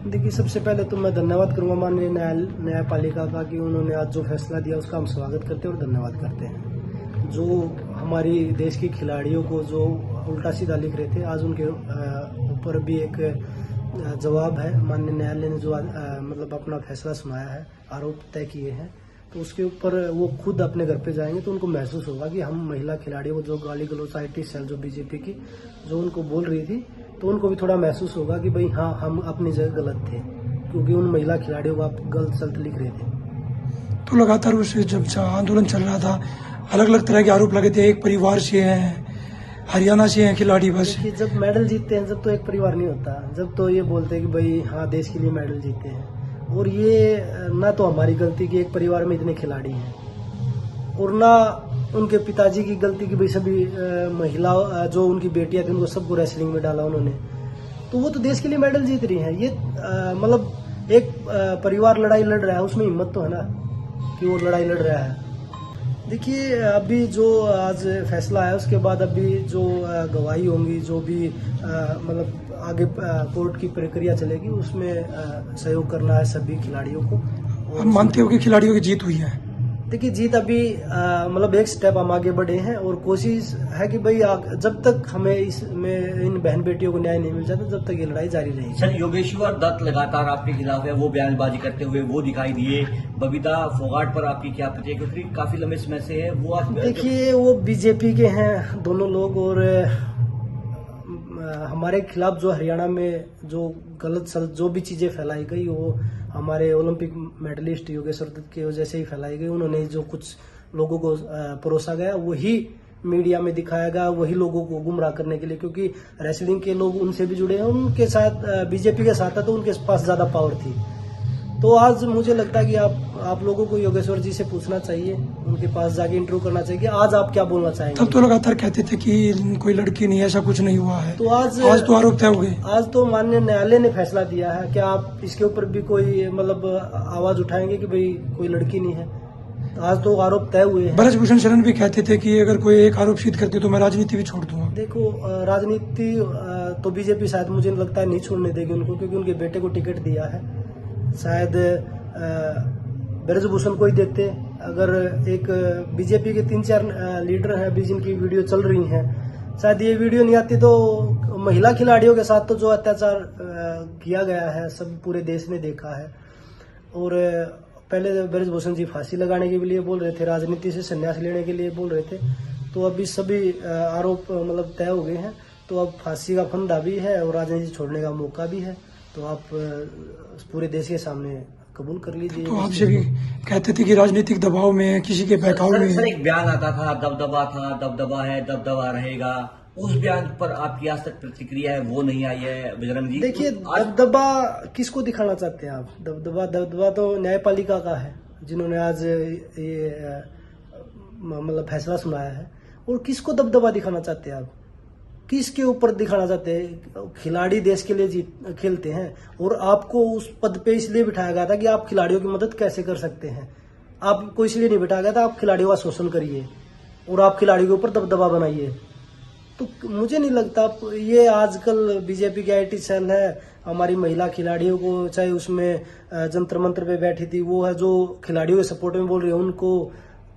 देखिए, सबसे पहले तो मैं धन्यवाद करूंगा माननीय न्यायपालिका का कि उन्होंने आज जो फैसला दिया उसका हम स्वागत करते हैं और धन्यवाद करते हैं। जो हमारी देश की खिलाड़ियों को जो उल्टा सीधा लिख रहे थे, आज उनके ऊपर भी एक जवाब है। माननीय न्यायालय ने जो मतलब अपना फैसला सुनाया है, आरोप तय किए हैं, तो उसके ऊपर वो खुद अपने घर पे जाएंगे तो उनको महसूस होगा कि हम महिला खिलाड़ियों को जो गाली गलौज IT सेल जो बीजेपी की जो उनको बोल रही थी, तो उनको भी थोड़ा महसूस होगा कि भाई हाँ, हम अपनी जगह गलत थे, क्योंकि उन महिला खिलाड़ियों को आप गलत शब्द लिख रहे थे। तो लगातार उस जब आंदोलन चल रहा था, अलग अलग तरह के आरोप लगे थे, एक परिवार से हैं, हरियाणा से हैं खिलाड़ी। बस देखिए, जब मेडल जीतते हैं जब तो एक परिवार नहीं होता, जब तो ये बोलते हैं कि भाई हाँ, देश के लिए मेडल जीते हैं। और ये ना तो हमारी गलती कि एक परिवार में इतने खिलाड़ी हैं, और ना उनके पिताजी की गलती कि भाई सभी महिला जो उनकी बेटियां थी उनको सबको रेसलिंग में डाला उन्होंने। तो वो तो देश के लिए मेडल जीत रही हैं। ये मतलब एक परिवार लड़ाई लड़ रहा है, उसमें हिम्मत तो है ना कि वो लड़ाई लड़ रहा है। देखिए, अभी जो आज फैसला है उसके बाद अभी जो गवाही होंगी, जो भी मतलब आगे कोर्ट की प्रक्रिया चलेगी, उसमें सहयोग करना है सभी खिलाड़ियों को। हम मानते हो कि खिलाड़ियों की जीत हुई है? देखिए, जीत अभी मतलब एक स्टेप हम आगे बढ़े हैं, और कोशिश है कि भाई जब तक हमें इसमें इन बहन बेटियों को न्याय नहीं मिल जाता जब तक ये लड़ाई जारी रहेगी। सर, योगेश्वर दत्त लगातार आपके खिलाफ है, वो बयानबाजी करते हुए वो दिखाई दिए। बबीता फोगाट पर आपकी क्या प्रतिक्रिया, क्योंकि काफी लंबे समय से है वो आज? देखिए, वो बीजेपी के हैं दोनों लोग, और हमारे खिलाफ जो हरियाणा में जो गलत सलत जो भी चीजें फैलाई गई, वो हमारे ओलंपिक मेडलिस्ट योगेश्वर दत्त की वजह से ही फैलाई गई। उन्होंने जो कुछ लोगों को परोसा गया वही मीडिया में दिखाया गया, वही लोगों को गुमराह करने के लिए, क्योंकि रेसलिंग के लोग उनसे भी जुड़े हैं, उनके साथ बीजेपी के साथ है, तो उनके पास ज्यादा पावर थी। तो आज मुझे लगता है कि आप लोगों को योगेश्वर जी से पूछना चाहिए, उनके पास जाके इंटरव्यू करना चाहिए कि आज आप क्या बोलना चाहेंगे। तब तो लगातार कहते थे कि कोई लड़की नहीं, ऐसा कुछ नहीं हुआ है। तो आज तो आरोप तय हो गए। आज तो माननीय न्यायालय ने फैसला दिया है। क्या आप इसके ऊपर भी कोई मतलब आवाज उठाएंगे कि भाई कोई लड़की नहीं है? आज तो आरोप तय हुए हैं। ब्रजभूषण शरण भी कहते थे कि अगर कोई एक आरोप सिद्ध करते तो मैं राजनीति भी छोड़ दूंगा। देखो, राजनीति तो बीजेपी शायद मुझे लगता है नहीं छोड़ने देगी उनको, क्योंकि उनके बेटे को टिकट दिया है। शायद ब्रजभूषण को ही देते। अगर एक बीजेपी के 3-4 लीडर हैं अभी जिनकी वीडियो चल रही हैं, शायद ये वीडियो नहीं आती तो महिला खिलाड़ियों के साथ तो जो अत्याचार किया गया है सब पूरे देश ने देखा है। और पहले ब्रजभूषण जी फांसी लगाने के लिए बोल रहे थे, राजनीति से संन्यास लेने के लिए बोल रहे थे, तो अभी सभी आरोप मतलब तय हो गए हैं। तो अब फांसी का फंदा भी है और राजनीति छोड़ने का मौका भी है, तो आप पूरे देश के सामने कबूल कर लीजिए। तो आपसे भी कहते थे कि राजनीतिक दबाव में, किसी के बहकाव में। सर, एक बयान आता था, दबदबा था, दबदबा है, दबदबा रहेगा। उस बयान पर आपकी आज तक प्रतिक्रिया है वो नहीं आई है बजरंग जी? देखिए, दबदबा किसको दिखाना चाहते हैं आप? दबदबा तो न्यायपालिका का है, जिन्होंने आज ये मतलब फैसला सुनाया है। और किसको दबदबा दिखाना चाहते हैं आप? किसके ऊपर दिखाना चाहते हैं? खिलाड़ी देश के लिए खेलते हैं, और आपको उस पद पे इसलिए बिठाया गया था कि आप खिलाड़ियों की मदद कैसे कर सकते हैं। आपको इसलिए नहीं बिठाया गया था आप खिलाड़ियों का शोषण करिए और आप खिलाड़ियों के ऊपर दबदबा बनाइए। तो मुझे नहीं लगता ये आजकल बीजेपी की IT सेल है, हमारी महिला खिलाड़ियों को, चाहे उसमें जंतर मंत्र पे बैठी थी वो है जो खिलाड़ियों के सपोर्ट में बोल रही है उनको,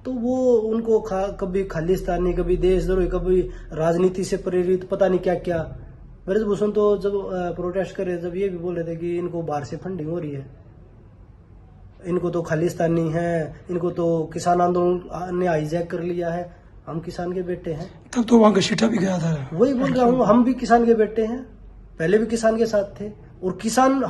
तो वो उनको कभी खालिस्तानी, कभी देशद्रोही, कभी राजनीति से प्रेरित, पता नहीं क्या क्या। ब्रजभूषण तो जब प्रोटेस्ट करे जब ये भी बोल रहे थे कि इनको बाहर से फंडिंग हो रही है, इनको तो खालिस्तानी है, इनको तो किसान आंदोलन ने हाईजैक कर लिया है, हम किसान के बेटे हैं। तब तो वहाँ घसीटा भी गया था। वही बोल रहा हूँ, हम भी किसान के बेटे हैं, पहले भी किसान के साथ थे, और किसान